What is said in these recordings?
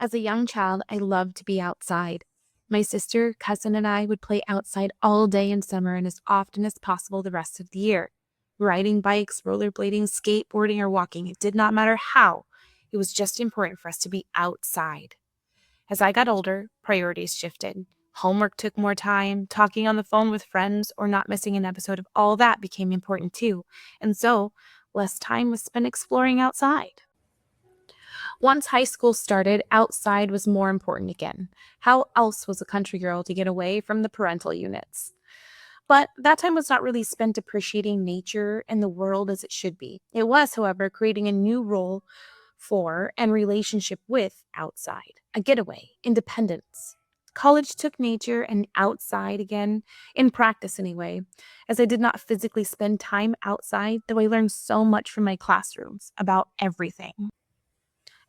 As a young child, I loved to be outside. My sister, cousin, and I would play outside all day in summer and as often as possible the rest of the year. Riding bikes, rollerblading, skateboarding, or walking, it did not matter how. It was just important for us to be outside. As I got older, priorities shifted. Homework took more time, talking on the phone with friends, or not missing an episode of all that became important too. And so, less time was spent exploring outside. Once high school started, outside was more important again. How else was a country girl to get away from the parental units? But that time was not really spent appreciating nature and the world as it should be. It was, however, creating a new role for and relationship with outside, a getaway, independence. College took nature and outside again, in practice anyway, as I did not physically spend time outside, though I learned so much from my classrooms about everything.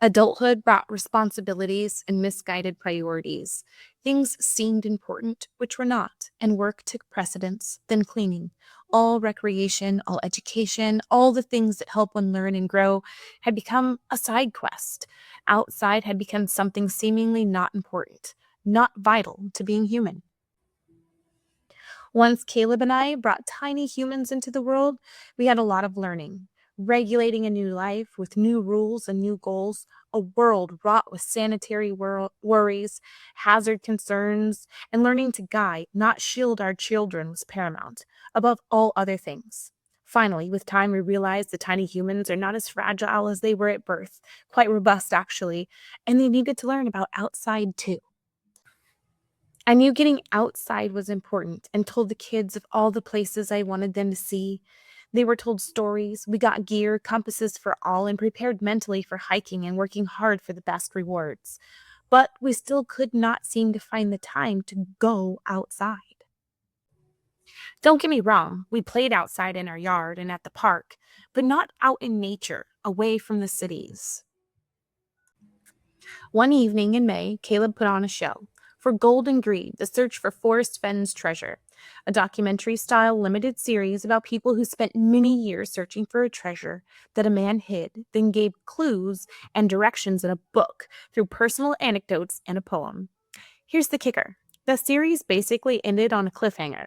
Adulthood brought responsibilities and misguided priorities. Things seemed important, which were not, and work took precedence, then cleaning. All recreation, all education, all the things that help one learn and grow had become a side quest. Outside had become something seemingly not important, not vital to being human. Once Caleb and I brought tiny humans into the world, we had a lot of learning. Regulating a new life with new rules and new goals, a world wrought with sanitary worries, hazard concerns, and learning to guide, not shield our children was paramount, above all other things. Finally, with time, we realized the tiny humans are not as fragile as they were at birth, quite robust actually, and they needed to learn about outside too. I knew getting outside was important and told the kids of all the places I wanted them to see. They were told stories, we got gear, compasses for all, and prepared mentally for hiking and working hard for the best rewards. But we still could not seem to find the time to go outside. Don't get me wrong, we played outside in our yard and at the park, but not out in nature, away from the cities. One evening in May, Caleb put on a show for Gold and Greed, The Search for Forrest Fenn's Treasure, a documentary style limited series about people who spent many years searching for a treasure that a man hid, then gave clues and directions in a book through personal anecdotes and a poem. Here's the kicker. The series basically ended on a cliffhanger,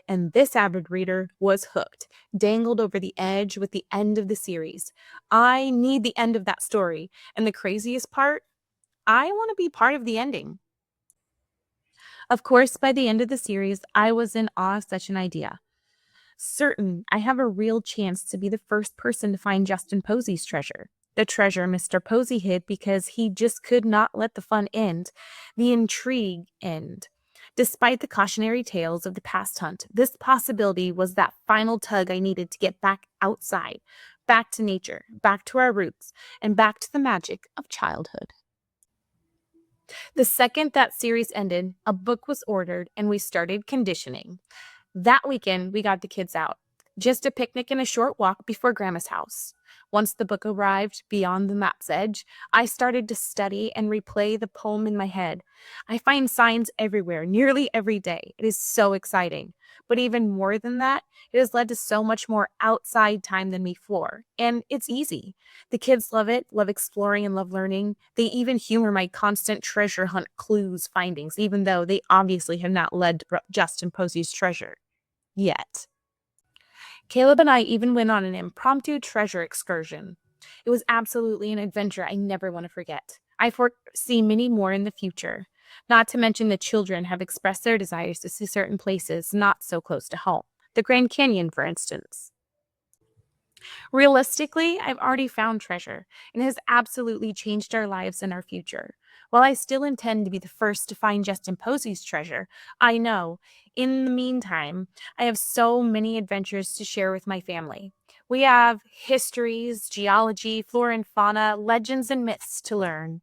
and this avid reader was hooked, dangled over the edge with the end of the series. I need the end of that story, and the craziest part, I want to be part of the ending. Of course, by the end of the series, I was in awe of such an idea. Certain I have a real chance to be the first person to find Justin Posey's treasure. The treasure Mr. Posey hid because he just could not let the fun end, the intrigue end. Despite the cautionary tales of the past hunt, this possibility was that final tug I needed to get back outside, back to nature, back to our roots, and back to the magic of childhood. The second that series ended, a book was ordered and we started conditioning. That weekend, we got the kids out. Just a picnic and a short walk before Grandma's house. Once the book arrived beyond the map's edge, I started to study and replay the poem in my head. I find signs everywhere, nearly every day. It is so exciting. But even more than that, it has led to so much more outside time than before. And it's easy. The kids love it, love exploring, and love learning. They even humor my constant treasure hunt clues findings, even though they obviously have not led to Justin Posey's treasure yet. Caleb and I even went on an impromptu treasure excursion. It was absolutely an adventure I never want to forget. I foresee many more in the future. Not to mention the children have expressed their desires to see certain places not so close to home. The Grand Canyon, for instance. Realistically, I've already found treasure, and it has absolutely changed our lives and our future. While I still intend to be the first to find Justin Posey's treasure, I know, in the meantime, I have so many adventures to share with my family. We have histories, geology, flora and fauna, legends and myths to learn.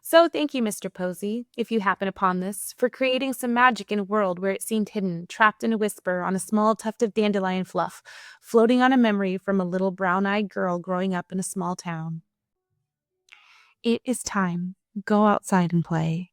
So thank you, Mr. Posey, if you happen upon this, for creating some magic in a world where it seemed hidden, trapped in a whisper on a small tuft of dandelion fluff, floating on a memory from a little brown-eyed girl growing up in a small town. It is time. Go outside and play.